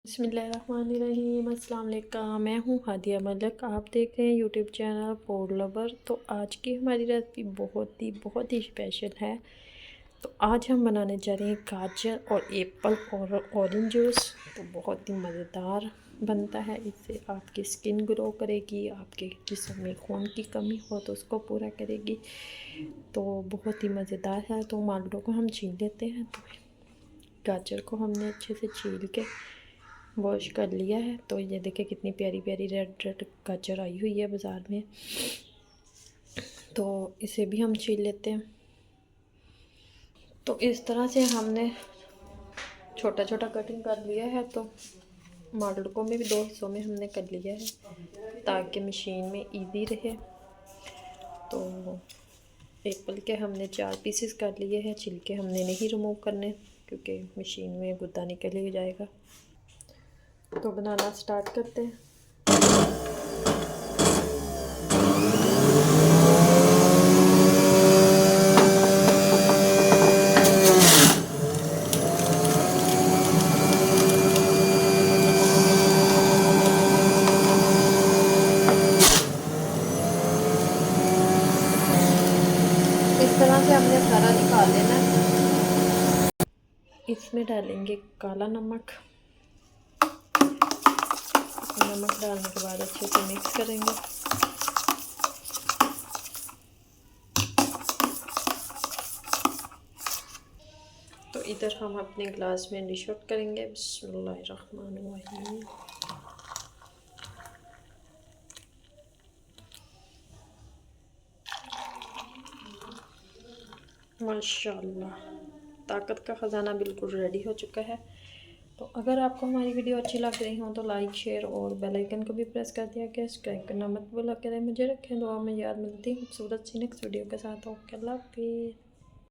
बिस्मिल्लाहिर्रहमानिर्रहीम। अस्सलाम वालेकुम। मैं हूँ हादिया मलिक, आप देख रहे हैं यूट्यूब चैनल फूड लवर। तो आज की हमारी रेसिपी बहुत ही स्पेशल है। तो आज हम बनाने जा रहे हैं गाजर और एप्पल और ऑरेंज जूस। तो बहुत ही मज़ेदार बनता है। इससे आपकी स्किन ग्लो करेगी, आपके जिस्म में खून की कमी हो तो उसको पूरा करेगी। तो बहुत ही मज़ेदार है। तो आलू को हम छील लेते हैं। तो गाजर को हमने अच्छे से छील के वॉश कर लिया है। तो ये देखिए कितनी प्यारी प्यारी रेड रेड गाजर आई हुई है बाज़ार में। तो इसे भी हम छील लेते हैं। तो इस तरह से हमने छोटा छोटा कटिंग कर लिया है। तो मॉडल को में भी 2 हिस्सों में हमने कर लिया है ताकि मशीन में इजी रहे। तो एप्पल के हमने 4 पीसेस कर लिए हैं। छिलके हमने नहीं रिमूव करने क्योंकि मशीन में गुद्दा निकल ही जाएगा। तो बनाना स्टार्ट करते हैं। इस तरह से हमने सारा निकाल लेना है। इसमें डालेंगे काला नमक। नमक डालने के बाद अच्छे से मिक्स करेंगे। तो इधर हम अपने ग्लास में डिश आउट करेंगे। बिस्मिल्लाहिर्रहमानिर्रहीम। माशाल्लाह, ताकत का ख़जाना बिल्कुल रेडी हो चुका है। तो अगर आपको हमारी वीडियो अच्छी लग रही हो तो लाइक शेयर और बेल आइकन को भी प्रेस कर दिया कि सब्सक्राइब करना मत भूला करें। मुझे रखें दुआ में याद। मिलती खूबसूरत सी नेक्स्ट वीडियो के साथ। ओके, अल्लाह हाफिज़।